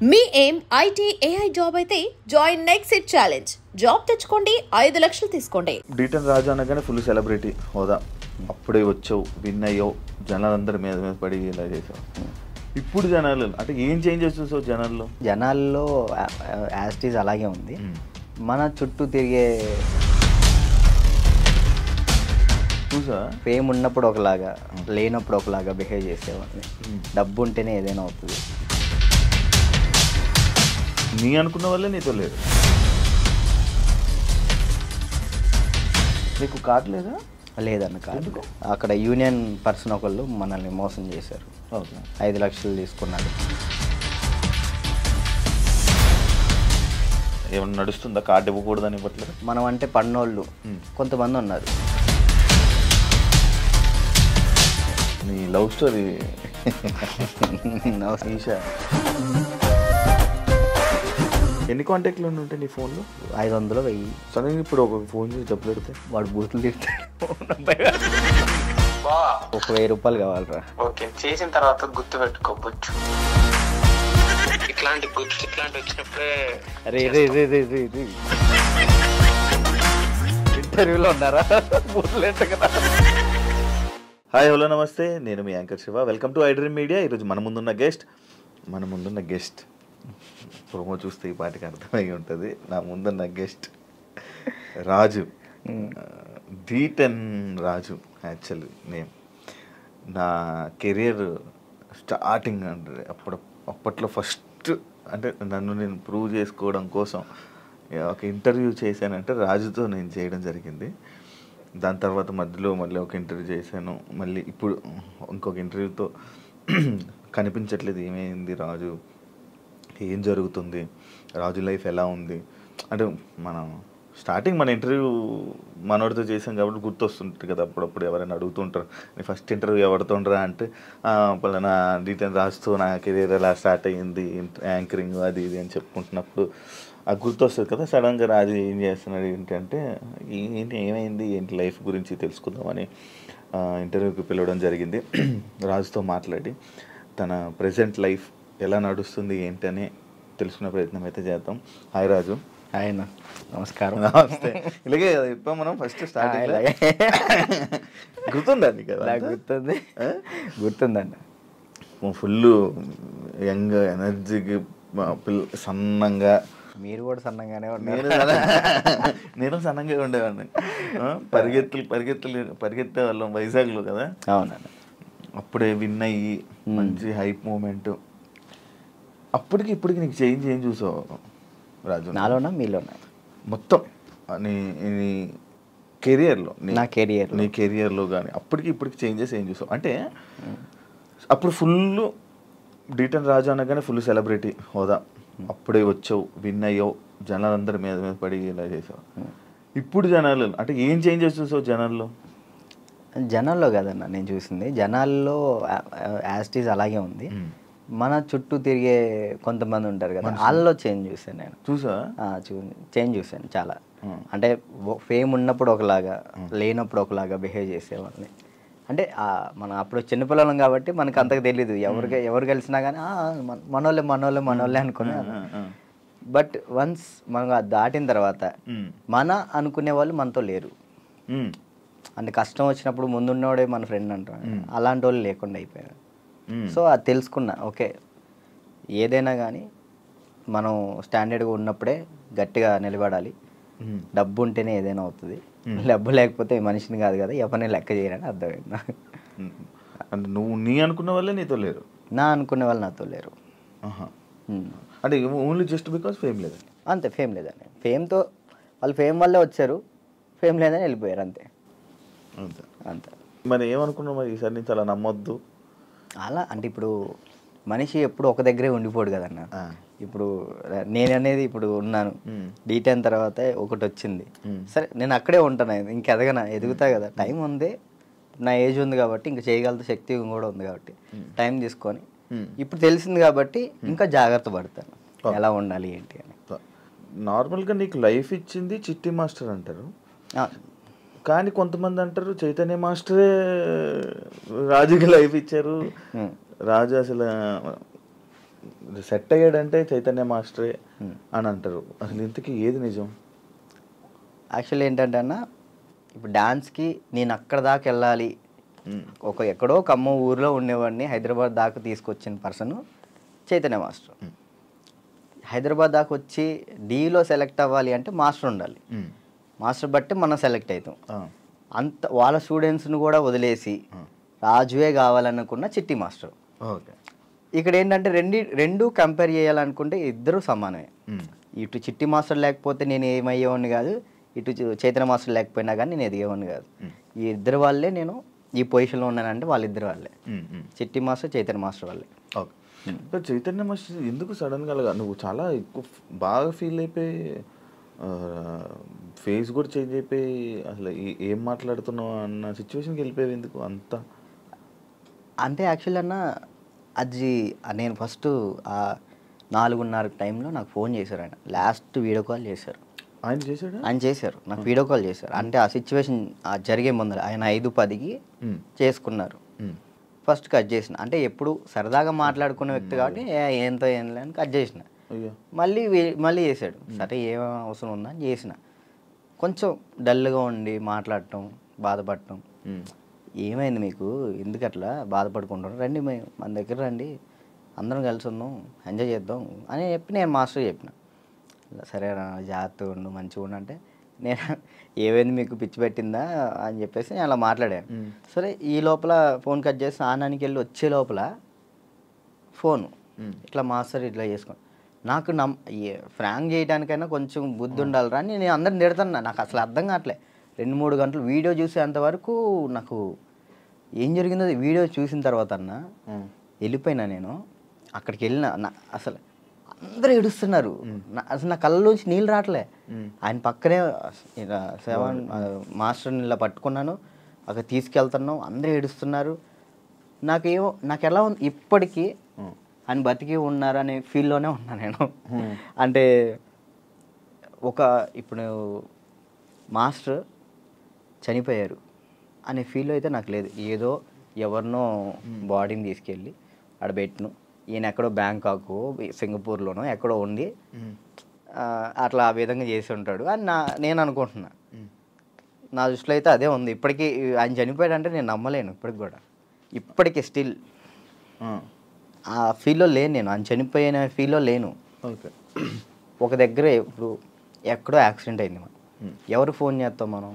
మీ ఏం IT AI job అయితే join next it challenge. Job తెచ్చుకోండి, 5 లక్షలు తీసుకోండి. డీటెన్ రాజు అనగానే ఫుల్ సెలబ్రిటీ హోదా. అప్పుడే వచ్చావు, విన్ అయ్యావు, జనాలందరి మీద పడి ఇలా చేసావు. ఇప్పుడు జనాలు అంటే ఏం చేంజెస్ చూసావు జనాల్లో యాస్టీస్ అలాగే ఉంది. మన చుట్టూ తిరిగే చూసా ఫేమ్ ఉన్నప్పుడు ఒకలాగా, లేనప్పుడు ఒకలాగా బిహేవ్ చేసేవాడిని. డబ్బు ఉంటేనే ఏదైనా అవుతుంది. నీ అనుకున్న వల్లే నీతో లేదు. నీకు కార్డు లేదా? లేదన్న కార్డు. అక్కడ యూనియన్ పర్సన్ ఒకళ్ళు మనల్ని మోసం చేశారు. 5 లక్షలు తీసుకున్నారు. ఏమన్నా నడుస్తుందా? కార్డు ఇవ్వకూడదని ఇవ్వట్లేదు. మనం అంటే పన్నోళ్ళు కొంతమంది ఉన్నారు. నీ లవ్ స్టోరీ ఈషా, ఎన్ని కాంటాక్ట్లు ఉంటాయి నీ ఫోన్లో? 500 1000. సడన్గా ఇప్పుడు ఒక ఫోన్ చేసి డబ్బులు పెడితే వాడు బూతులు తిడతాడు. ఒక 1000 రూపాయలు కావాలరా. ఓకే, చేసిన తర్వాత గుర్తు పెట్టుకోవచ్చు. ఇట్లాంటి వచ్చినప్పుడే ఇంటర్వ్యూలో ఉన్నారా? హాయ్, హలో, నమస్తే. నేను మీ anchor Shiva. Welcome to iDream media. ఈరోజు మన ముందున్న గెస్ట్ ప్రోమో చూస్తే ఈ పాటికి అర్థమై ఉంటుంది. నా ముందున్న గెస్ట్ రాజు, డీటెన్ రాజు యాక్చువల్లీ నేమ్. నా కెరియర్ స్టార్టింగ్ అంటే అప్పట్లో ఫస్ట్ అంటే నన్ను నేను ప్రూవ్ చేసుకోవడం కోసం ఒక ఇంటర్వ్యూ చేశానంటే రాజుతో నేను చేయడం జరిగింది. దాని తర్వాత మధ్యలో మళ్ళీ ఒక ఇంటర్వ్యూ చేశాను. మళ్ళీ ఇప్పుడు ఇంకొక ఇంటర్వ్యూతో కనిపించట్లేదు. ఏమైంది రాజు, ఏం జరుగుతుంది, రాజు లైఫ్ ఎలా ఉంది అంటే మనం స్టార్టింగ్ మన ఇంటర్వ్యూ మనోడితో చేసాం కాబట్టి గుర్తొస్తుంటుంది కదా. అప్పుడప్పుడు ఎవరైనా అడుగుతుంటారు, నీ ఫస్ట్ ఇంటర్వ్యూ ఎవరితోండ్రా అంటే పలానా డీటెయిల్ రాజుతో నా కెరీర్ ఎలా స్టార్ట్ అయ్యింది, యాంకరింగ్ అది ఇది అని చెప్పుకుంటున్నప్పుడు అది గుర్తొస్తుంది కదా. సడన్గా రాజు ఏం చేస్తున్నాడు ఏంటంటే ఏమైంది ఏంటి లైఫ్ గురించి తెలుసుకుందామని ఇంటర్వ్యూకి పిలవడం జరిగింది. రాజుతో మాట్లాడి తన ప్రజెంట్ లైఫ్ ఎలా నడుస్తుంది ఏంటని తెలుసుకునే ప్రయత్నం అయితే చేద్దాం. హాయ్ రాజు. హాయ్ అన్న, నమస్కారం. నమస్తే. ఇలాగే ఇప్పుడు మనం ఫస్ట్ స్టార్టింగ్ గుర్తుందండి కదా? గుర్తుందండి. ఫుల్ యంగ్ ఎనర్జీకి సన్నంగా. మీరు కూడా సన్నంగానే నేను సన్నంగా ఉండేవాడిని. పరిగెత్తే వాళ్ళం వైజాగ్లో కదా. అవునండి. అప్పుడే విన్ అయ్యి మంచి హైప్ మూమెంట్. అప్పటికి ఇప్పటికి నీకు చేంజ్ ఏం చూసావు రాజు? నాలోనా మీలోనా? మొత్తం నీ కెరియర్లో, నీ కెరియర్లో కానీ అప్పటికి ఇప్పటికి చేంజెస్ ఏం చూసావు? అంటే అప్పుడు ఫుల్ డీటెన్ రాజు అనగానే ఫుల్ సెలబ్రిటీ హోదా. అప్పుడే వచ్చావు, విన్ అయ్యావు, జనాలందరి మీద పడి ఇలా చేసావు. ఇప్పుడు జనాలు అంటే ఏం చేంజెస్ చూసావు జనాల్లో కదన్న నేను చూసింది. జనాల్లో యాస్టీస్ అలాగే ఉంది. మన చుట్టూ తిరిగే కొంతమంది ఉంటారు కదా, వాళ్ళలో చేంజ్ చూసాను నేను. చేంజ్ చూసాను చాలా. అంటే ఫేమ్ ఉన్నప్పుడు ఒకలాగా, లేనప్పుడు ఒకలాగా బిహేవ్ చేసేవాళ్ళని. అంటే మనం అప్పుడు చిన్నపిల్లలం కాబట్టి మనకు అంతకు తెలీదు. ఎవరు కలిసినా కానీ మనోళ్ళే అనుకున్నాను. బట్ వన్స్ మనం దాటిన తర్వాత మన అనుకునే వాళ్ళు మనతో లేరు. అంటే కష్టం వచ్చినప్పుడు ముందున్నవాడే మన ఫ్రెండ్ అంటారు. అలాంటి వాళ్ళు లేకుండా అయిపోయారు. సో అది తెలుసుకున్నా. ఓకే, ఏదైనా కానీ మనం స్టాండర్డ్గా ఉన్నప్పుడే గట్టిగా నిలబడాలి. డబ్బు ఉంటేనే ఏదైనా అవుతుంది. డబ్బు లేకపోతే మనిషిని కాదు కదా, ఎవరిని లెక్క చేయరని అర్థమైంది. అంటే నువ్వు నీ అనుకున్న వాళ్ళే నీతో లేరు? నా అనుకునే వాళ్ళు నాతో లేరు. అంటే ఓన్లీ జస్ట్ బికాస్ ఫేమ్ లేదు. అంతే, ఫేమ్ లేదని. ఫేమ్తో వాళ్ళు ఫేమ్ వల్లే వచ్చారు, ఫేమ్ లేదని వెళ్ళిపోయారు. అంతే. మరి ఏమనుకున్నావు మరి ఈసారి నుంచి అలా నమ్మొద్దు అలా? అంటే ఇప్పుడు మనిషి ఎప్పుడు ఒక దగ్గరే ఉండిపోడు కదన్న. ఇప్పుడు నేను అనేది ఇప్పుడు ఉన్నాను, డీటెయిన్ తర్వాత ఒకటి వచ్చింది, సరే నేను అక్కడే ఉంటాను, ఇంక ఎదుగుతా కదా. టైం ఉంది, నా ఏజ్ ఉంది కాబట్టి ఇంకా చేయగలుగుతా, శక్తి కూడా ఉంది కాబట్టి టైం తీసుకొని ఇప్పుడు తెలిసింది కాబట్టి ఇంకా జాగ్రత్త పడతాను ఎలా ఉండాలి ఏంటి అని. నార్మల్గా నీకు లైఫ్ ఇచ్చింది చిట్టి మాస్టర్ అంటారు, కానీ కొంతమంది అంటారు చైతన్య మాస్టరే రాజుకి లైఫ్ ఇచ్చారు, రాజు అసలు సెట్ అయ్యాడంటే చైతన్య మాస్టరే అని అంటారు. అసలు ఇంతకీ ఏది నిజం? యాక్చువల్లీ ఏంటంటే అన్న, ఇప్పుడు డాన్స్కి నేను అక్కడ దాకా వెళ్ళాలి, ఎక్కడో కమ్మ ఊరిలో ఉండేవాడిని హైదరాబాద్ దాకా తీసుకొచ్చిన పర్సన్ చైతన్య మాస్టర్. హైదరాబాద్ దాకా వచ్చి డీలో సెలెక్ట్ అవ్వాలి అంటే మాస్టర్ ఉండాలి. మాస్టర్ బట్టి మనం సెలెక్ట్ అవుతాం. అంత వాళ్ళ స్టూడెంట్స్ని కూడా వదిలేసి రాజువే కావాలనుకున్న చిట్టి మాస్టర్. ఓకే. ఇక్కడ ఏంటంటే రెండు కంపేర్ చేయాలనుకుంటే ఇద్దరు సమానమే. ఇటు చిట్టి మాస్టర్ లేకపోతే నేను ఏమయ్యేవాడిని కాదు, ఇటు చైతన్య మాస్టర్ లేకపోయినా కానీ నేను ఎదిగేవాడిని కాదు. ఈ ఇద్దరు వాళ్ళే నేను ఈ పొజిషన్లో ఉన్నానంటే వాళ్ళిద్దరు వాళ్ళే, చిట్టి మాస్టర్ చైతన్య మాస్టర్ వాళ్ళే. ఓకే. చైతన్య మాస్టర్ ఎందుకు సడన్గా నువ్వు చాలా ఎక్కువ బాగా ఫీల్ అయిపోయి ఫేస్ కూడా చేంజ్ అయిపోయి అసలు ఏం మాట్లాడుతున్నావు అన్న సిచ్యువేషన్కి వెళ్ళిపోయావు ఎందుకు అంతా? అంటే యాక్చువల్లీ అన్న, అది నేను ఫస్ట్ 4:30 టైంలో నాకు ఫోన్ చేశారు. ఆయన లాస్ట్ వీడియో కాల్ చేశారు. ఆయన చేశారు, నాకు వీడియో కాల్ చేశారు. అంటే ఆ సిచ్యువేషన్ జరిగే ముందర ఆయన 5:10కి చేసుకున్నారు. ఫస్ట్ కట్ చేసిన, అంటే ఎప్పుడు సరదాగా మాట్లాడుకున్న వ్యక్తి కాబట్టి ఏంతో ఏం లేని కట్ చేసిన. మళ్ళీ చేశాడు. సరే ఏం అవసరం ఉందా అని చేసిన. కొంచెం డల్గా ఉండి మాట్లాడటం, బాధపడటం. ఏమైంది మీకు, ఎందుకు అట్లా బాధపడుకుంటారు, రండి మన దగ్గర రండి, అందరం కలిసి ఉందాం, ఎంజాయ్ చేద్దాం అని చెప్పి నేను మాస్టర్ చెప్పిన. సరే జాగ్రత్తగా ఉండు, మంచిగా ఉండు అంటే, నేను ఏమైంది మీకు పిచ్చి పెట్టిందా అని చెప్పేసి నేను అలా మాట్లాడాను. సరే ఈ లోపల ఫోన్ కట్ చేసి ఆనానికి వెళ్ళి వచ్చే లోపల ఫోను ఇట్లా మాస్టర్ ఇట్లా చేసుకోండి. నాకు ఫ్రాంక్ చేయడానికైనా కొంచెం బుద్ధి ఉండాలిరా అని నేను అందరిని తిడుతున్నా. నాకు అసలు అర్థం కావట్లే. 2-3 గంటలు వీడియో చూసేంతవరకు నాకు ఏం జరిగిందో వీడియో చూసిన తర్వాత అన్న వెళ్ళిపోయినా. నేను అక్కడికి వెళ్ళిన, అసలు అందరూ ఏడుస్తున్నారు. అసలు నా కళ్ళలోంచి నీళ్ళు రావట్లే. ఆయన పక్కనే మాస్టర్ని ఇలా పట్టుకున్నాను, అక్కడ తీసుకెళ్తున్నాను, అందరూ ఏడుస్తున్నారు. నాకు ఎలా ఉంది ఇప్పటికీ, ఆయన బతికి ఉన్నారు అనే ఫీల్లోనే ఉన్నా నేను. అంటే ఇప్పుడు మాస్టర్ చనిపోయారు అనే ఫీల్ అయితే నాకు లేదు. ఏదో ఎవరినో బాడీని తీసుకెళ్ళి ఆడ పెట్టిను, ఈయన ఎక్కడో బ్యాంకాక్ సింగపూర్లోనో ఎక్కడో ఉండి అట్లా ఆ విధంగా చేసి ఉంటాడు అని నేను అనుకుంటున్నా. నా దృష్టిలో అయితే అదే ఉంది. ఇప్పటికీ ఆయన చనిపోయాడంటే నేను నమ్మలేను ఇప్పటికి కూడా. ఇప్పటికీ స్టిల్ ఆ ఫీల్లో లేను నేను, ఆయన చనిపోయిన ఫీల్లో లేను. ఓకే. ఒక దగ్గర ఇప్పుడు ఎక్కడో యాక్సిడెంట్ అయింది, మనం ఎవరు ఫోన్ చేస్తాం మనం?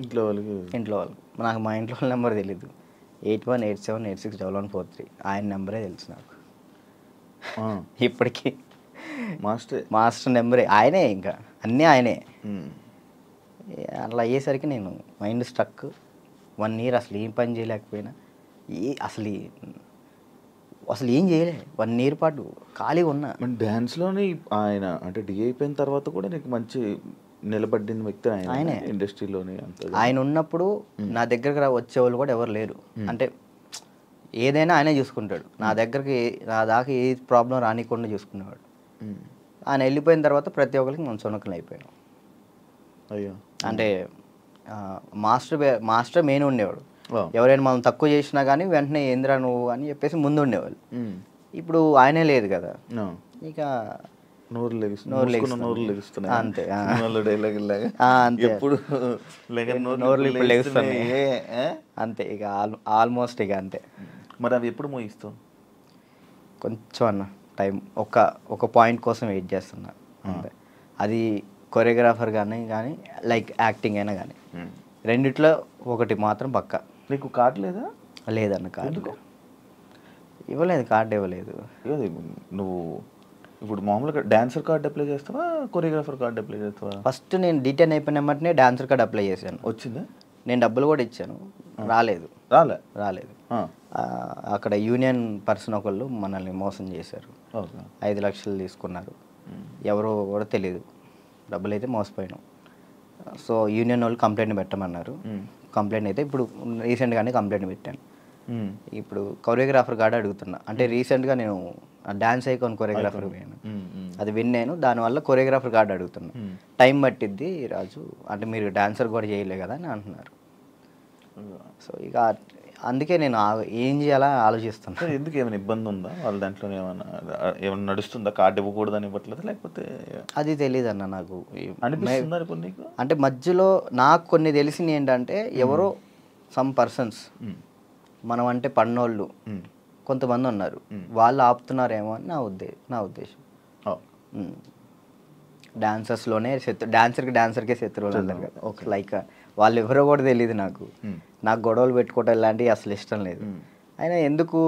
ఇంట్లో వాళ్ళు. నాకు మా ఇంట్లో వాళ్ళ నెంబర్ తెలీదు. 8187861143 ఆయన నెంబరే తెలుసు నాకు ఇప్పటికీ. మాస్టర్ నెంబరే ఆయనే, ఇంకా అన్నీ ఆయనే. అట్లా అయ్యేసరికి నేను మైండ్ స్ట్రక్. 1 year అసలు ఏం పని చేయలేకపోయినా, అసలు ఏం చేయలే. 1 year పాటు ఖాళీగా ఉన్నా. డ్యాన్స్లోనే ఆయన అంటే డి అయిపోయిన తర్వాత కూడా నీకు మంచి నిలబడిన వ్యక్తి ఆయనే ఇండస్ట్రీలోనే. ఆయన ఉన్నప్పుడు నా దగ్గరకు వచ్చేవాళ్ళు కూడా ఎవరు లేరు. అంటే ఏదైనా ఆయనే చూసుకుంటాడు. నా దాకా ఏ ప్రాబ్లం రానికుండా చూసుకునేవాడు. ఆయన వెళ్ళిపోయిన తర్వాత ప్రతి ఒక్కరికి మనం చునకలు అయిపోయాం. అయ్యో. అంటే మాస్టర్ మెయిన్ ఉండేవాడు. ఎవరైనా మనం తక్కువ చేసినా కానీ వెంటనే ఏంద్రా నువ్వు అని చెప్పేసి ముందు ఉండేవాళ్ళు. ఇప్పుడు ఆయనే లేదు కదా, ఇక నోరు లెగుస్తున్నాయి అంతే. అంతే ఇక ఆల్మోస్ట్ ఇక అంతే. మరి అవి ఎప్పుడు మోయిస్తావు? కొంచెం అన్న టైం, ఒక పాయింట్ కోసం వెయిట్ చేస్తున్నా అంతే. అది కొరియోగ్రాఫర్ కానీ లైక్ యాక్టింగ్ అయినా కానీ రెండిట్లో ఒకటి మాత్రం పక్కా. నీకు కార్డు లేదా? లేదన్న కార్డు ఇవ్వలేదు, కార్డు ఇవ్వలేదు. నువ్వు ఇప్పుడు మామూలుగా డాన్సర్ కార్డు అప్లై చేస్తావా, కొరియోగ్రాఫర్ కార్డు అప్లై చేస్తావా? ఫస్ట్ నేను D10 అయిపోయిన వెంటనే డాన్సర్ కార్డు అప్లై చేశాను. వచ్చిందా? నేను డబ్బులు కూడా ఇచ్చాను, రాలేదు. అక్కడ యూనియన్ పర్సన్ ఒకళ్ళు మనల్ని మోసం చేశారు. 5 లక్షలు తీసుకున్నారు. ఎవరో కూడా తెలియదు. డబ్బులు అయితే మోసపోయాను. సో యూనియన్ వాళ్ళు కంప్లైంట్ పెట్టమన్నారు. కంప్లైంట్ అయితే ఇప్పుడు రీసెంట్గానే కంప్లైంట్ పెట్టాను. ఇప్పుడు కొరియోగ్రాఫర్ కార్డు అడుగుతున్నా. అంటే రీసెంట్గా నేను డాన్స్ ఐకాన్ కొరియోగ్రాఫర్ పోయాను, అది విన్నాను. దానివల్ల కొరియోగ్రాఫర్ కార్డు అడుగుతున్నా. టైం పట్టిద్ది రాజు, అంటే మీరు డాన్సర్ కూడా చేయలే కదా అని అంటున్నారు. సో ఇక అందుకే నేను ఏం చేయాలా ఆలోచిస్తాను. సరే, ఎందుకు ఏమైనా ఇబ్బంది ఉందా వాళ్ళ దాంట్లో? ఏమైనా నడుస్తుందా? కార్డు ఇవ్వకూడదని ఇవ్వట్లేదు లేకపోతే? అది తెలియదు అన్న నాకు. అనిపిస్తుందా ఇప్పుడు నీకు? అంటే మధ్యలో నాకు కొన్ని తెలిసింది ఏంటంటే, ఎవరో సమ్ పర్సన్స్ మనం అంటే పన్నోళ్ళు కొంతమంది ఉన్నారు, వాళ్ళు ఆపుతున్నారేమో అని నా ఉద్దేశం. డాన్సర్స్లోనే డాన్సర్కే శత్రువులు అంటారు కదా, లైక్ వాళ్ళు ఎవరో కూడా తెలియదు నాకు. గొడవలు పెట్టుకోవటం ఇలాంటివి అసలు ఇష్టం లేదు. అయినా ఎందుకు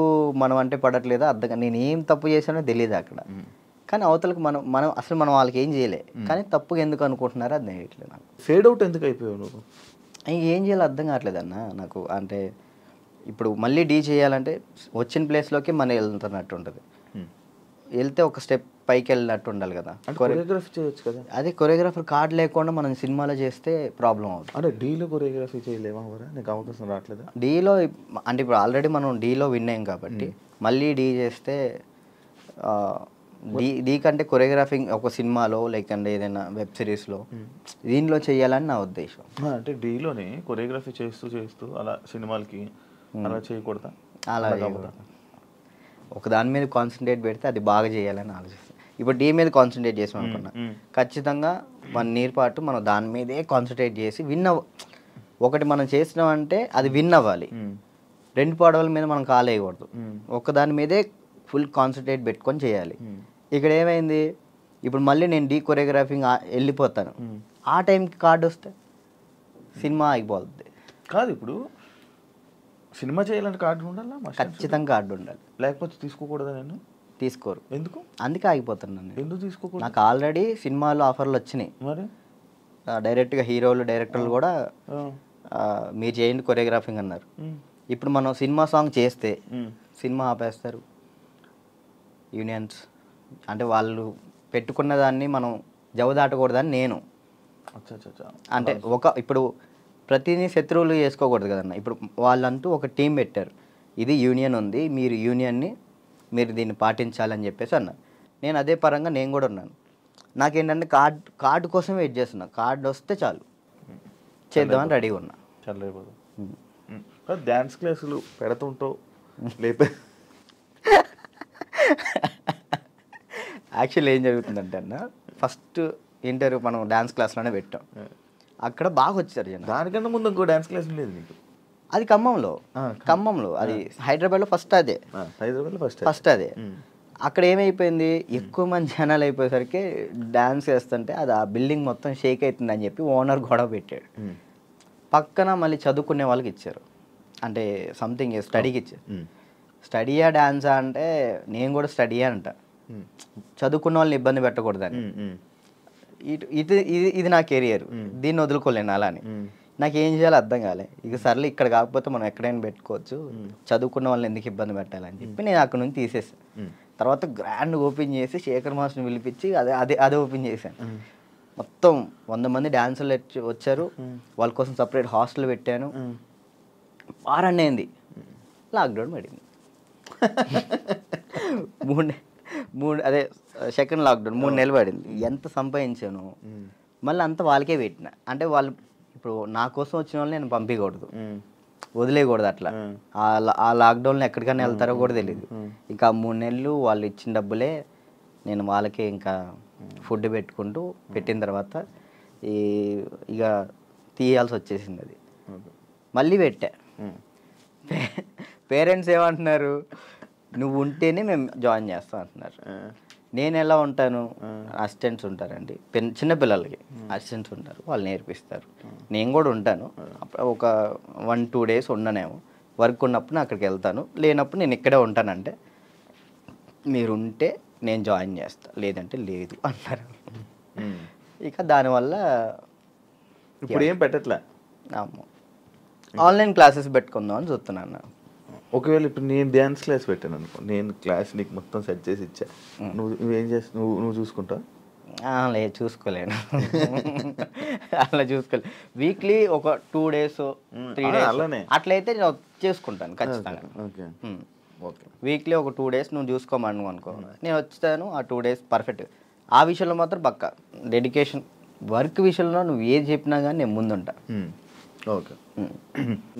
మనం అంటే పడట్లేదో అర్థం, నేను ఏం తప్పు చేశానో తెలియదు అక్కడ. కానీ అవతలకు మనం అసలు మనం వాళ్ళకి ఏం చేయలే, కానీ తప్పుగా ఎందుకు అనుకుంటున్నారో అది తెలియట్లేదు నాకు. ఫేడ్ అవుట్ ఎందుకు అయిపోయావు నువ్వు? ఏం చేయాలో అర్థం కావట్లేదు అన్న నాకు. అంటే ఇప్పుడు మళ్ళీ డీ చేయాలంటే వచ్చిన ప్లేస్లోకి మనం వెళ్తున్నట్టు ఉంటుంది, వెళ్తే ఒక స్టెప్ పైకి వెళ్ళినట్టు ఉండాలి కదా. కొరియోగ్రఫీ చేయొచ్చు కదా. అదే కొరియోగ్రాఫర్ కార్డు లేకుండా మనం సినిమాలో చేస్తే ప్రాబ్లం అవుతుంది. అంటే డీలో కొరియోగ్రఫీ చేయలేమా? నీకు అవకాశం రావట్లేదా డీలో? అంటే ఇప్పుడు ఆల్రెడీ మనం డీలో విన్ అయ్యాం కాబట్టి మళ్ళీ డీ చేస్తే డీ కంటే కొరియోగ్రాఫింగ్ ఒక సినిమాలో లేకంటే ఏదైనా వెబ్ సిరీస్లో దీనిలో చేయాలని నా ఉద్దేశం. అంటే డీలోనే కొరియోగ్రఫీ చేస్తూ అలా సినిమాలకి అలా చేయకూడదా? అలా ఒక దాని మీద కాన్సన్ట్రేట్ పెడితే అది బాగా చేయాలని ఆలోచిస్తాను. ఇప్పుడు డీ మీద కాన్సన్ట్రేట్ చేసాం అనుకున్నా, ఖచ్చితంగా 1 year పాటు మనం దాని మీదే కాన్సన్ట్రేట్ చేసి ఒకటి మనం చేసినామంటే అది విన్ అవ్వాలి. 2 పడవల మీద మనం కాలేయకూడదు, ఒక దాని మీదే ఫుల్ కాన్సన్ట్రేట్ పెట్టుకొని చేయాలి. ఇక్కడ ఏమైంది, ఇప్పుడు మళ్ళీ నేను డీ కొరియోగ్రాఫింగ్ వెళ్ళిపోతాను, ఆ టైంకి కార్డు వస్తే సినిమా ఆగిపోతుంది. కాదు, ఇప్పుడు సినిమా చేయాలంటే కార్డు ఉండాలా? ఖచ్చితంగా కార్డు ఉండాలి, లేకపోతే తీసుకోకూడదా? నేను తీసుకోరు. ఎందుకు? అందుకే ఆగిపోతున్నాను. ఎందుకు తీసుకోకూడదు? నాకు ఆల్రెడీ సినిమాలో ఆఫర్లు వచ్చినాయి. మరి డైరెక్ట్గా హీరోలు డైరెక్టర్లు కూడా మీరు చేయండి కొరియోగ్రాఫింగ్ అన్నారు. ఇప్పుడు మనం సినిమా సాంగ్ చేస్తే సినిమా ఆపేస్తారు యూనియన్స్. అంటే వాళ్ళు పెట్టుకున్న దాన్ని మనం జవదాటకూడదని నేను. అంటే ఇప్పుడు ప్రతిదీ శత్రువులు చేసుకోకూడదు కదన్న. ఇప్పుడు వాళ్ళంటూ ఒక టీం పెట్టారు, ఇది యూనియన్ ఉంది, మీరు దీన్ని పాటించాలని చెప్పేసి అన్నారు. నేను అదే పరంగా నేను కూడా ఉన్నాను. నాకేంటంటే కార్డు కోసం వెయిట్ చేస్తున్నా, కార్డు వస్తే చాలు చేద్దామని రెడీగా ఉన్నా. చాలా డ్యాన్స్ క్లాసులు పెడుతుంటావు లేపే. యాక్చువల్లీ ఏం జరుగుతుందంటే అన్న, ఫస్ట్ ఇంటర్వ్యూ మనం డ్యాన్స్ క్లాస్లోనే పెట్టాం, అక్కడ బాగా వచ్చారు జనం. దానికన్నా ముందు ఇంకో డ్యాన్స్ క్లాస్ లేదు నీకు? అది ఖమ్మంలో అది హైదరాబాద్లో ఫస్ట్ అదే. హైదరాబాద్లో ఫస్ట్ అదే. అక్కడ ఏమైపోయింది, ఎక్కువ మంది జనాలు అయిపోయేసరికి డ్యాన్స్ చేస్తుంటే అది ఆ బిల్డింగ్ మొత్తం షేక్ అవుతుందని చెప్పి ఓనర్ గొడవ పెట్టాడు. పక్కన మళ్ళీ చదువుకునే వాళ్ళకి ఇచ్చారు, అంటే సంథింగ్ స్టడీకి ఇచ్చారు. స్టడీయా డ్యాన్సా అంటే నేను కూడా స్టడీయా అంట, చదువుకున్న వాళ్ళని ఇబ్బంది పెట్టకూడదని. ఇది నా కెరియర్, దీన్ని వదులుకోలేను అలా అని. నాకు ఏం చేయాలో అర్థం కాలే. ఇక సర్లే ఇక్కడ కాకపోతే మనం ఎక్కడైనా పెట్టుకోవచ్చు, చదువుకున్న వాళ్ళని ఎందుకు ఇబ్బంది పెట్టాలని చెప్పి నేను అక్కడ నుంచి తీసేసాను. తర్వాత గ్రాండ్ ఓపెన్ చేసి శేఖర్ మాస్టర్ని పిలిపించి అదే ఓపెన్ చేశాను. మొత్తం 100 మంది డాన్సర్లు వచ్చారు, వాళ్ళ కోసం సపరేట్ హాస్టల్ పెట్టాను. వారాన్ని అయింది, లాక్డౌన్ పడింది. అదే సెకండ్ లాక్డౌన్ 3 నెలలు పడింది. ఎంత సంపాదించాను మళ్ళీ అంతా వాళ్ళకే పెట్టిన. అంటే వాళ్ళు ఇప్పుడు నా కోసం వచ్చిన వాళ్ళని నేను పంపించకూడదు, వదిలేయకూడదు. అట్లా ఆ లాక్డౌన్లో ఎక్కడికైనా వెళ్తారో కూడా తెలియదు. ఇంకా 3 నెలలు వాళ్ళు ఇచ్చిన డబ్బులే నేను వాళ్ళకే ఇంకా ఫుడ్ పెట్టుకుంటూ పెట్టిన తర్వాత ఇక తీయాల్సి వచ్చేసింది. అది మళ్ళీ పెట్టా. పేరెంట్స్ ఏమంటున్నారు, నువ్వు ఉంటేనే మేము జాయిన్ చేస్తాం అంటున్నారు. నేను ఎలా ఉంటాను, అసిస్టెంట్స్ ఉంటారండి, చిన్నపిల్లలకి అసిస్టెంట్స్ ఉంటారు, వాళ్ళు నేర్పిస్తారు. నేను కూడా ఉంటాను, ఒక 1-2 days ఉండనేమో. వర్క్ ఉన్నప్పుడు నేను అక్కడికి వెళ్తాను, లేనప్పుడు నేను ఇక్కడే ఉంటానంటే మీరు ఉంటే నేను జాయిన్ చేస్తా, లేదంటే లేదు అంటారు. ఇక దానివల్ల ఇప్పుడు ఏం పెట్టట్లే. ఆన్లైన్ క్లాసెస్ పెట్టుకుందాం అని చూస్తున్నాను. ఒకవేళ ఇప్పుడు నేను డ్యాన్స్ క్లాస్ పెట్టాను అనుకో, నేను క్లాస్ నీకు మొత్తం సెట్ చేసి ఇచ్చా, నువ్వేం చేస్తావు? నువ్వు చూసుకుంటావు? లేదు, చూసుకోలేను. అలా చూసుకోలేదు. వీక్లీ ఒక 2 days 3 days అలానే అట్లయితే నేను చేసుకుంటాను ఖచ్చితంగా. ఓకే, వీక్లీ ఒక 2 days నువ్వు చూసుకోమను అనుకో, నేను వచ్చాను ఆ 2 days పర్ఫెక్ట్. ఆ విషయంలో మాత్రం పక్కా డెడికేషన్. వర్క్ విషయంలో నువ్వు ఏది చెప్పినా కానీ నేను ముందుంటా. ఓకే.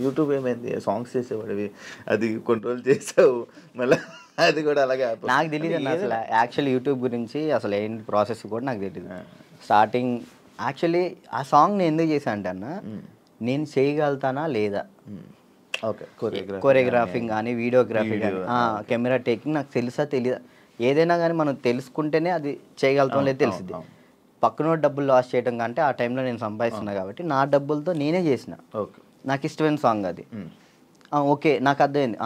యూట్యూబ్ ఏమైంది? సాంగ్స్ చేసేవాడివి, అది కంట్రోల్ చేసావు, మళ్ళీ అది కూడా అలాగే నాకు తెలియదు అన్న అసలు యాక్చువల్లీ యూట్యూబ్ గురించి అసలు ఏంటి ప్రాసెస్ కూడా నాకు తెలియదు. స్టార్టింగ్ యాక్చువల్లీ ఆ సాంగ్ నేను ఎందుకు చేశాను అంటే అన్న, నేను చేయగలుగుతానా లేదా, ఓకే, కొరియోగ్రాఫింగ్ కానీ వీడియోగ్రఫీ కానీ కెమెరా టేకింగ్ నాకు తెలుసా తెలియదా, ఏదైనా కానీ మనం తెలుసుకుంటేనే అది చేయగలుగుతాం లేదు తెలిసింది. పక్కన డబ్బులు లాస్ చేయడం కంటే ఆ టైంలో నేను సంపాదిస్తున్నా కాబట్టి నా డబ్బులతో నేనే చేసిన. ఓకే, నాకు ఇష్టమైన సాంగ్ అది. ఓకే నాకు అర్థమైంది,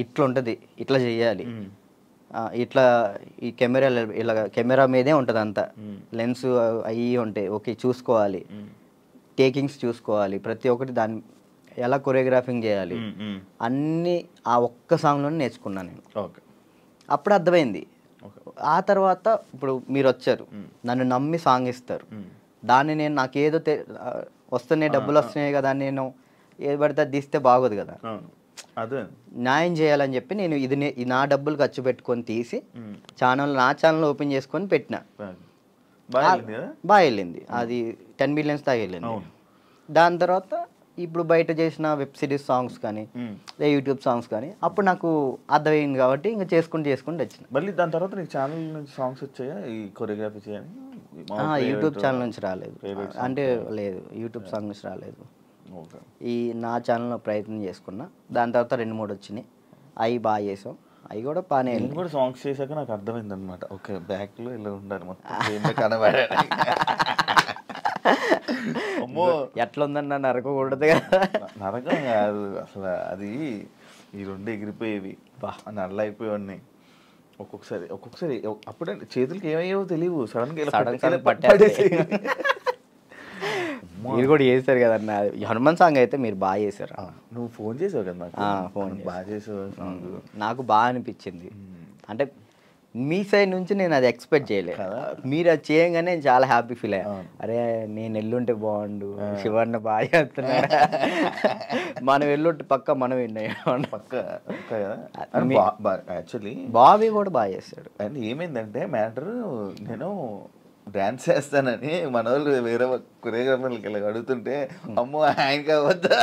ఇట్లా ఉంటుంది, ఇట్లా చేయాలి, ఇట్లా ఈ కెమెరా ఇలా కెమెరా మీదే ఉంటుంది అంతా, లెన్స్ అవి ఉంటాయి, ఓకే చూసుకోవాలి, టేకింగ్స్ చూసుకోవాలి, ప్రతి ఒక్కటి దాన్ని ఎలా కొరియోగ్రాఫింగ్ చేయాలి అన్నీ ఆ ఒక్క సాంగ్లోనే నేర్చుకున్నాను నేను. ఓకే, అప్పుడు అర్థమైంది. ఆ తర్వాత ఇప్పుడు మీరు వచ్చారు, నన్ను నమ్మి సాంగ్ ఇస్తారు, దాన్ని నేను నాకేదో వస్తున్నాయి డబ్బులు వస్తున్నాయి కదా, నేను ఏది పడితే అది తీస్తే బాగోదు కదా, అదే న్యాయం చేయాలని చెప్పి నేను ఇది నా డబ్బులు ఖర్చు పెట్టుకొని తీసి నా ఛానల్ ఓపెన్ చేసుకొని పెట్టిన. బాగా వెళ్ళింది, అది 10 millions దాకా వెళ్ళింది. దాని తర్వాత ఇప్పుడు బయట చేసిన వెబ్ సిరీస్ సాంగ్స్ కానీ యూట్యూబ్ సాంగ్స్ కానీ అప్పుడు నాకు అర్థమైంది కాబట్టి ఇంకా చేసుకుంటూ వచ్చిన. మళ్ళీ దాని తర్వాత నీకు ఛానల్ నుంచి సాంగ్స్ వచ్చాయా ఈ కొరియోగ్రఫీ చేయని? యూట్యూబ్ ఛానల్ నుంచి రాలేదు, అంటే లేదు యూట్యూబ్ సాంగ్ నుంచి రాలేదు. ఈ నా ఛానల్లో ప్రయత్నం చేసుకున్నా, దాని తర్వాత 2-3 వచ్చినాయి, అవి బాగా చేసాం, అవి కూడా బాగానే. నేను కూడా సాంగ్స్ చేశాక నాకు అర్థమైంది అనమాట, ఓకే బ్యాక్లో ఇలా ఉండాలి మొత్తం కనబడే. అమ్మో ఎట్లా ఉందన్న నరకకూడదు కదా. నరకం కాదు అసలు, అది ఈ 2 ఎగిరిపోయేవి, నల్ల అయిపోయేవాడిని. ఒక్కొక్కసారి అప్పుడే చేతులకి ఏమయ్యేవో తెలియవు, సడన్గా పట్టేసి. మీరు కూడా చేశారు కదన్న హనుమాన్ సాంగ్, అయితే మీరు బాగా చేశారు. నువ్వు ఫోన్ చేసావు కదా నాకు, ఫోన్ బాగా చేసావు, నాకు బాగా అనిపించింది. అంటే మీ సైడ్ నుంచి నేను అది ఎక్స్పెక్ట్ చేయలేదు, మీరు అది చేయగానే నేను చాలా హ్యాపీ ఫీల్ అయ్యా. అరే నేను ఎల్లుంటే బాగుండు, శివన్న బాగా చేస్తున్నాడు, మనం ఎల్లుంటే పక్క మనం యాక్చువల్లీ బాబీ కూడా బాగా చేస్తాడు. అండ్ ఏమైందంటే మ్యాటర్, నేను డాన్స్ చేస్తానని మన వాళ్ళు వేరే కొరియోగ్రాఫర్లకి ఇలా అడుగుతుంటే, అమ్మో ఆయనకి అవద్దా,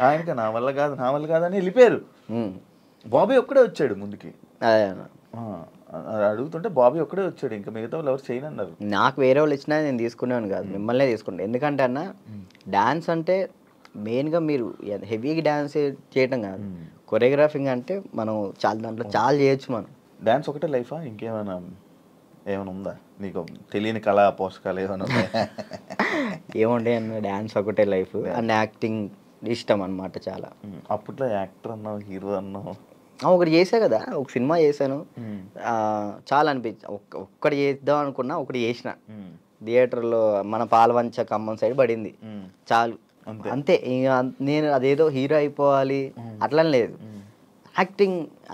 ఆయనకి నా వల్ల కాదని వెళ్ళిపోయారు. బాబీ ఒక్కడే వచ్చాడు ముందుకి, అడుగుతుంటే బాబీ ఒక్కడే వచ్చాడు, ఇంకా మిగతా వాళ్ళు ఎవరు చేయనన్నారు. నాకు వేరే వాళ్ళు ఇచ్చినా నేను తీసుకునేవాను కాదు, మిమ్మల్నే తీసుకుంటాను. ఎందుకంటే అన్న డాన్స్ అంటే మెయిన్గా మీరు హెవీగా డాన్స్ చేయటం కాదు, కొరియోగ్రాఫింగ్ అంటే మనం దాంట్లో చాలా చేయొచ్చు. మనం డాన్స్ ఒకటే లైఫా, ఇంకేమైనా ఉందా నీకు తెలియని కళా పోషకాలు ఏమైనా ఉన్నాయా? ఏముండే అన్న, డాన్స్ ఒకటే లైఫ్ అండ్ యాక్టింగ్ ఇష్టం అనమాట చాలా. అప్పట్లో యాక్టర్ అన్నావు, హీరో అన్నావు, ఒకటి చేసా కదా, ఒక సినిమా చేశాను, చాలా అనిపించి ఒక్కటి చేద్దాం అనుకున్నా, ఒకటి చేసిన థియేటర్లో మన పాలవంచ ఖమ్మం సైడ్ పడింది, చాలు అంతే. నేను అదేదో హీరో అయిపోవాలి అట్లా లేదు,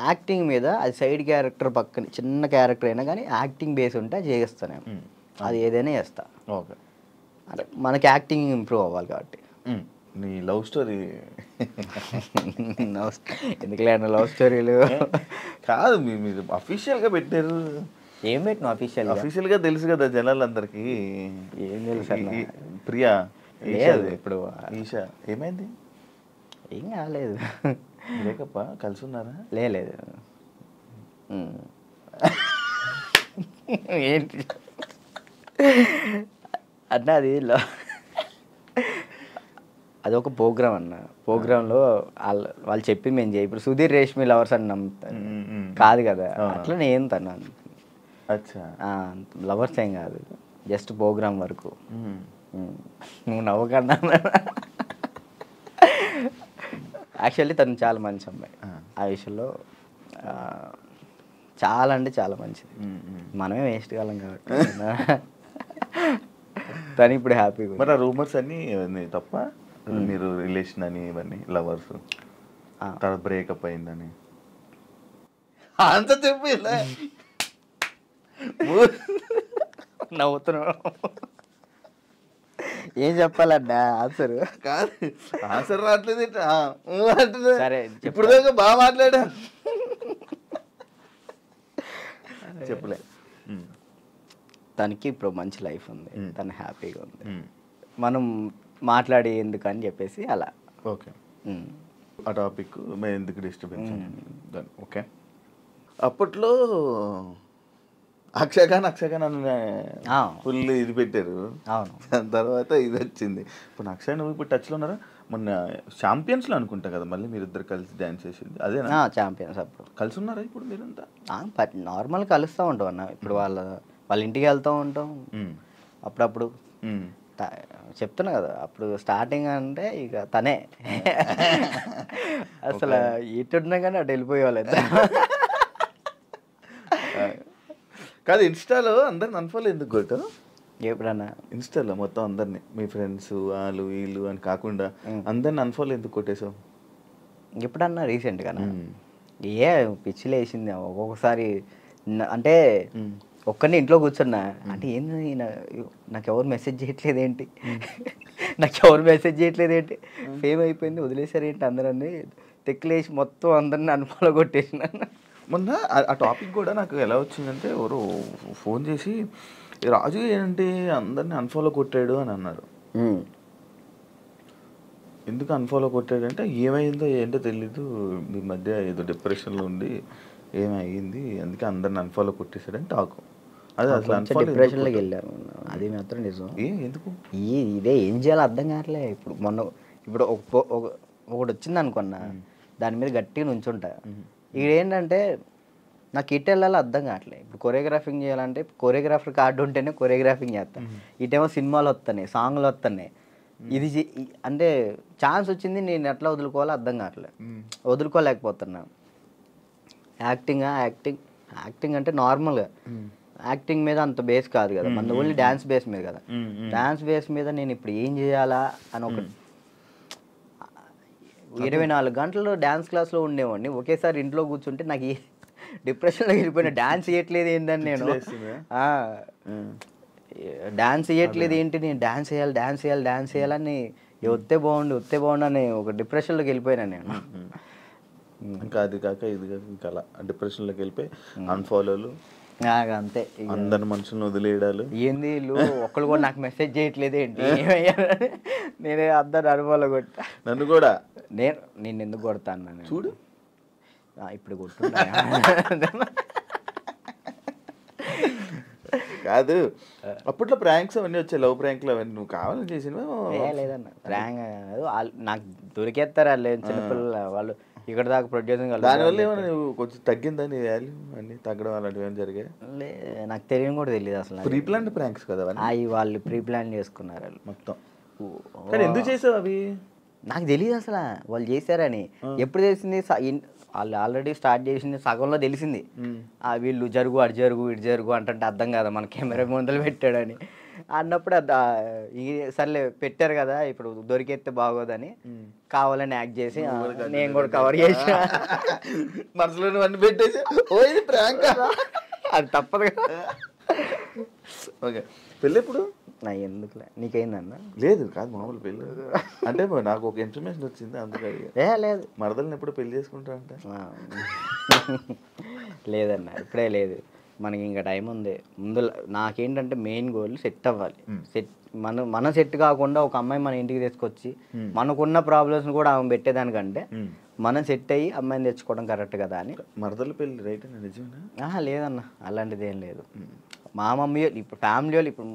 యాక్టింగ్ మీద అది సైడ్ క్యారెక్టర్ పక్కన చిన్న క్యారెక్టర్ అయినా కానీ యాక్టింగ్ బేస్ ఉంటే చేస్తాను, అది ఏదైనా చేస్తా. ఓకే, అంటే మనకి యాక్టింగ్ ఇంప్రూవ్ అవ్వాలి కాబట్టి. నీ లవ్ స్టోరీ ఎందుకులే అన్న లవ్ స్టోరీలు కాదు, మీరు అఫీషియల్గా పెట్టారు. ఏం పెట్టిన అఫీషియల్గా తెలుసు కదా జనాలందరికీ, ఏం తెలుసు ప్రియా ఇప్పుడు ఈషా ఏమైంది? ఏం కాలేదు, బ్రేకప్ కలిసి ఉన్నారా? లేదు ఏంటి అన్న, అది ఒక ప్రోగ్రామ్ అన్న, ప్రోగ్రాంలో వాళ్ళు చెప్పి మేము చేయి, ఇప్పుడు సుధీర్ రేష్మి లవర్స్ అని నమ్ముతాను కాదు కదా, అట్లా నేను తను లవర్స్ ఏం కాదు, జస్ట్ ప్రోగ్రామ్ వరకు. నువ్వు నవ్వకన్నా, యాక్చువల్లీ తను చాలా మంచి అమ్మాయి, ఆ విషయంలో చాలా అంటే చాలా మంచిది, మనమే వేస్ట్ కాలం కాబట్టి తను ఇప్పుడు హ్యాపీగా. మరి ఆ రూమర్స్ అన్నీ తప్ప, మీరు రిలేషన్ అని ఇవన్నీ లవర్స్ తర్వాత బ్రేకప్ అయిందని అంత చెప్పి నవ్వుతున్నావు, ఏం చెప్పాలన్నా ఆన్సర్ కాదు, ఆన్సర్ రావట్లేదు. సరే ఇప్పుడు దాకా బాగా మాట్లాడా, చెప్పలే. తనకి ఇప్పుడు మంచి లైఫ్ ఉంది, తను హ్యాపీగా ఉంది. మనం మాట్లాడి ఎందుకు అని చెప్పేసి అలా. ఓకే, ఆ టాపిక్ మేము ఎందుకు డిస్టర్బెన్స్ దాన్ని. ఓకే, అప్పట్లో అక్షయఖాన్ అని ఫుల్ ఇది పెట్టారు. అవును. దాని తర్వాత ఇది వచ్చింది. ఇప్పుడు అక్షయ్ నువ్వు ఇప్పుడు టచ్లో ఉన్నారా? మొన్న ఛాంపియన్స్లో అనుకుంటా కదా మళ్ళీ మీరిద్దరు కలిసి డ్యాన్స్ చేసింది అదేనా? ఛాంపియన్స్ అప్పుడు కలిసి ఉన్నారా ఇప్పుడు మీరంతా? నార్మల్ కలుస్తూ ఉంటాం అన్న. ఇప్పుడు వాళ్ళ ఇంటికి వెళ్తూ ఉంటాం అప్పుడప్పుడు. చెప్తున్నా కదా, అప్పుడు స్టార్టింగ్ అంటే ఇక తనే అసలు ఇటున్నా కానీ అటు వెళ్ళిపోయేవాళ్ళు. కాదు, ఇన్స్టాలో అందరిని అన్ఫాలో ఎందుకు కొట్టావు? ఎప్పుడన్నా ఇన్స్టాలో మొత్తం అందరినీ, మీ ఫ్రెండ్స్ వాళ్ళు వీళ్ళు అని కాకుండా అందరిని అన్ఫాలో ఎందుకు కొట్టేసావు? ఎప్పుడన్నా రీసెంట్గానా? ఏ పిచ్చిలు వేసింది ఒక్కొక్కసారి. అంటే ఒక్కరిని ఇంట్లో కూర్చున్నా అంటే ఏంది నాకు ఎవరు మెసేజ్ చేయట్లేదు ఏంటి, ఫేమ్ అయిపోయింది వదిలేసారు ఏంటి అందరని తెక్కులేసి మొత్తం అందరిని అన్ఫాలో కొట్టేసిన. మొన్న ఆ టాపిక్ కూడా నాకు ఎలా వచ్చిందంటే ఎవరు ఫోన్ చేసి రాజు ఏంటి అందరిని అన్ఫాలో కొట్టాడు అని అన్నారు. ఎందుకు అన్ఫాలో కొట్టాడు అంటే ఏమైందో ఏంటో తెలీదు, మీ మధ్య ఏదో డిప్రెషన్లో ఉండి ఏమైంది అందుకే అందరిని అన్ఫాలో కొట్టేశాడని టాక్. అది అసలు డిప్రెషన్లోకి వెళ్ళారు, అది మాత్రం నిజం. ఎందుకు ఇదే ఏం చేయాలో అర్థం కావట్లే. ఇప్పుడు ఒకటి వచ్చింది అనుకున్నా, దాని మీద గట్టిగా నుంచుంటా. ఇదేంటంటే నాకు ఇటు వెళ్ళాలో అర్థం కావట్లేదు. ఇప్పుడు కొరియోగ్రాఫింగ్ చేయాలంటే కొరియోగ్రాఫర్ కార్డు ఉంటేనే కొరియోగ్రాఫింగ్ చేస్తాను. ఇటేమో సినిమాలు వస్తున్నాయి, సాంగ్లు వస్తున్నాయి. ఇది అంటే ఛాన్స్ వచ్చింది, నేను ఎట్లా వదులుకోవాలో అర్థం కావట్లేదు, వదులుకోలేకపోతున్నా. యాక్టింగ్ అంటే నార్మల్గా యాక్టింగ్ మీద అంత బేస్ కాదు కదా, మన ఓన్లీ డ్యాన్స్ బేస్ మీద కదా. డ్యాన్స్ బేస్ మీద నేను ఇప్పుడు ఏం చేయాలా అని ఒక 24 గంటలు డ్యాన్స్ క్లాస్లో ఉండేవాడిని. ఒకేసారి ఇంట్లో కూర్చుంటే నాకు డిప్రెషన్లో వెళ్ళిపోయిన. డ్యాన్స్ చేయట్లేదు ఏంటని నేను డాన్స్ చేయట్లేదు ఏంటి, నేను డాన్స్ చేయాలని వస్తే బాగుండు అని ఒక డిప్రెషన్లోకి వెళ్ళిపోయినా నేను. ఇంకా అది కాక ఇది కాక ఇంకా అలా డిప్రెషన్లోకి వెళ్ళిపోయి అన్ఫాలోలు అంతే. అందరి మనుషులను వదిలేయడాలు. ఏంది వీళ్ళు ఒక్కళ్ళు కూడా నాకు మెసేజ్ చేయట్లేదు ఏంటి, నేనే అందరు అనుభవాలు కొట్టా. నన్ను కూడా నేను ఎందుకు కొడతాను చూడు, ఇప్పుడు కొట్టున్నా. కాదు అప్పట్లో ప్రాంక్స్ అవన్నీ వచ్చాయి, లవ్ ప్రాంక్లు అవన్నీ నువ్వు కావాలని చేసినవా? లేదన్న, ప్రాంక్ నాకు దొరికేస్తారు వాళ్ళు, చిన్నపిల్లలు వాళ్ళు ఇక్కడ దాకా ప్రొడ్యూసింగ్. దానివల్ల ఏమైనా నువ్వు కొంచెం తగ్గిందా నీ వాల్యూ అన్నీ తగ్గడం అలాంటివి ఏమైనా జరిగాయి? నాకు తెలియని కూడా తెలియదు అసలు. ప్రీ ప్లాన్ ప్రాంక్స్ కదా అవి, వాళ్ళు ప్రీ ప్లాన్ చేసుకున్నారు వాళ్ళు మొత్తం. ఎందుకు చేసావు అవి? నాకు తెలియదు అసలు వాళ్ళు చేశారని. ఎప్పుడు తెలిసింది, వాళ్ళు ఆల్రెడీ స్టార్ట్ చేసింది సగంలో తెలిసింది. వీళ్ళు జరుగు అటు జరుగు అంటే అర్థం కదా, మన కెమెరా ముందలు పెట్టాడని అన్నప్పుడు సర్లే పెట్టారు కదా ఇప్పుడు దొరికేస్తే బాగోదని కావాలని యాక్ట్ చేసి నేను కూడా కవర్ చేసి మనసులో అన్ని పెట్టేసి అది తప్పదు కదా. ఓకే, పెళ్ళి ఎప్పుడు? ఎందుకులే, నీకైందన్న? లేదు కాదు, మామూలు పెళ్ళి అంటే నాకు ఒక ఇన్ఫర్మేషన్ వచ్చింది అందుకే. లేదు, మరదల్ని ఎప్పుడు పెళ్లి చేసుకుంటా అంటే లేదన్న, ఇప్పుడే లేదు, మనకి ఇంకా టైం ఉంది. ముందు నాకేంటంటే మెయిన్ గోల్ సెట్ అవ్వాలి. మన సెట్ కాకుండా ఒక అమ్మాయి మన ఇంటికి తీసుకొచ్చి మనకున్న ప్రాబ్లమ్స్ కూడా ఆమె పెట్టేదానికంటే మనం సెట్ అయ్యి అమ్మాయిని తెచ్చుకోవడం కరెక్ట్ కదా అని. మరదల పెళ్ళి రైట్ నిజమేనా? లేదన్న, అలాంటిది ఏం లేదు. మా మమ్మీ ఇప్పుడు ఫ్యామిలీ వాళ్ళు ఇప్పుడు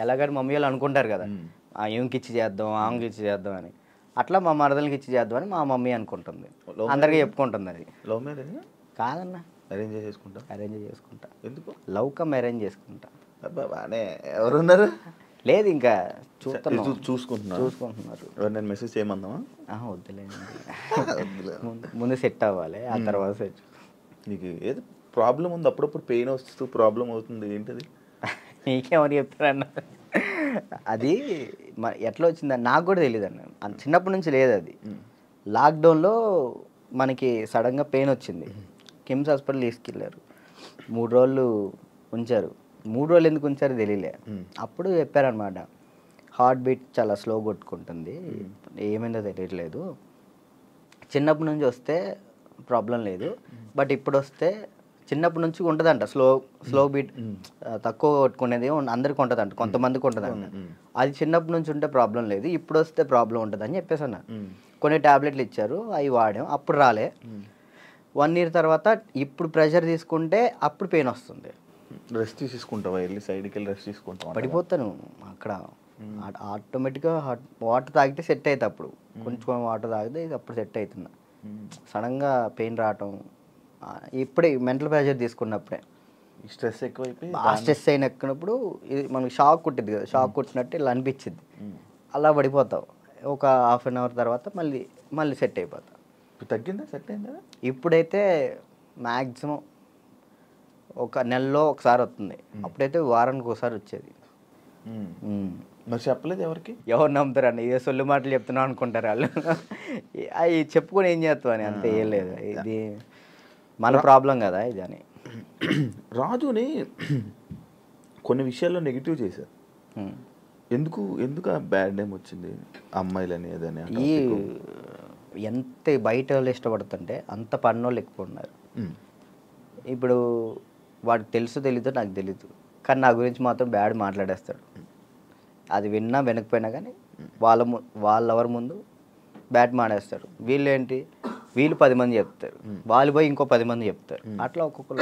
ఎలాగని మమ్మీ వాళ్ళు అనుకుంటారు కదా, ఏమికి ఇచ్చి చేద్దాం ఆమెకి ఇచ్చి చేద్దాం అని. అట్లా మా మరదలకి ఇచ్చి చేద్దాం అని మా మమ్మీ అనుకుంటుంది, అందరికీ చెప్పుకుంటుంది. అది లవ్ మ్యారేజ్ కాదన్న, అరేంజ్ చేసుకుంటా. ఎందుకు? లవ్ కమ్ అరేంజ్ చేసుకుంటా. బాగానే ఎవరున్నారు? లేదు ఇంకా చూసుకుంటున్నారు. నేను మెసేజ్ చేయమందామా? వద్దులే, ముందు సెట్ అవ్వాలి, ఆ తర్వాత సెట్. నీకు ఏదో ప్రాబ్లం ఉంది, అప్పుడప్పుడు పెయిన్ వస్తూ ప్రాబ్లం అవుతుంది, ఏంటది? నీకేమని చెప్తారన్న? అది ఎట్లా వచ్చిందని నాకు కూడా తెలియదు అన్న, చిన్నప్పటి నుంచి లేదు అది. లాక్డౌన్లో మనకి సడన్గా పెయిన్ వచ్చింది, కిమ్స్ హాస్పిటల్ తీసుకెళ్ళారు, 3 రోజులు ఉంచారు. 3 రోజులు ఎందుకు ఉంచారో తెలియలే. అప్పుడు చెప్పారనమాట, హార్ట్ బీట్ చాలా స్లో కొట్టుకుంటుంది, ఏమైందో తెలియట్లేదు, చిన్నప్పటి నుంచి వస్తే ప్రాబ్లం లేదు, బట్ ఇప్పుడు వస్తే చిన్నప్పటి నుంచి ఉంటుందంట స్లో బీట్ తక్కువ కొట్టుకునేది అందరికి ఉంటుందంట, కొంతమందికి ఉంటుందంట. అది చిన్నప్పటి నుంచి ఉంటే ప్రాబ్లం లేదు, ఇప్పుడు వస్తే ప్రాబ్లం ఉంటుంది అని చెప్పేసి అన్న. కొన్ని ట్యాబ్లెట్లు ఇచ్చారు, అవి వాడాం, అప్పుడు రాలే. 1 year తర్వాత ఇప్పుడు ప్రెషర్ తీసుకుంటే అప్పుడు పెయిన్ వస్తుంది. రెస్ట్ తీసుకుంటావా, వెళ్ళి సైడ్కి వెళ్ళి రెస్ట్ తీసుకుంటావా? పడిపోతాను అక్కడ. ఆటోమేటిక్గా వాటర్ తాగితే సెట్ అవుతుంది, అప్పుడు కొంచెం వాటర్ తాగితే ఇది అప్పుడు సెట్ అవుతుంది. సడన్గా పెయిన్ రావటం ఇప్పుడే మెంటల్ ప్రెషర్ తీసుకున్నప్పుడే. స్ట్రెస్ ఎక్కువైపోయి ఆ స్ట్రెస్ అయిన ఎక్కినప్పుడు ఇది మనకి షాక్ కుట్టింది కదా, షాక్ కుట్టినట్టు ఇలా అనిపించింది, అలా పడిపోతావు. ఒక 1/2 hour తర్వాత మళ్ళీ సెట్ అయిపోతావు. తగ్గిందా, సెట్ అయిందా? ఇప్పుడైతే మ్యాక్సిమం ఒక నెలలో ఒకసారి వస్తుంది, అప్పుడైతే వారానికి ఒకసారి వచ్చేది. మరి చెప్పలేదు ఎవరికి? ఎవరు నమ్ముతారండి, ఏ సొల్లు మాటలు చెప్తున్నావు అనుకుంటారు వాళ్ళు. అవి చెప్పుకొని ఏం చేస్తావు అని, అంతే, ఏం లేదు, ఇది మన ప్రాబ్లం కదా ఇది అని. రాజుని కొన్ని విషయాల్లో నెగిటివ్ చేశారు. ఎందుకు ఆ బ్యాడ్ నేమ్ వచ్చింది అమ్మాయిలని ఏదని? ఈ ఎంత బయట వాళ్ళు ఇష్టపడుతుంటే అంత పన్నోళ్ళు ఎక్కువ ఉన్నారు. ఇప్పుడు వాడికి తెలీదో నాకు తెలీదు, కానీ నా గురించి మాత్రం బ్యాడ్ మాట్లాడేస్తాడు. అది విన్నా వినకపోయినా కానీ వాళ్ళెవరి ముందు బ్యాడ్ మాడేస్తారు. వీళ్ళు 10 మంది చెప్తారు, వాళ్ళు పోయి ఇంకో 10 మంది చెప్తారు, అట్లా ఒక్కొక్కరు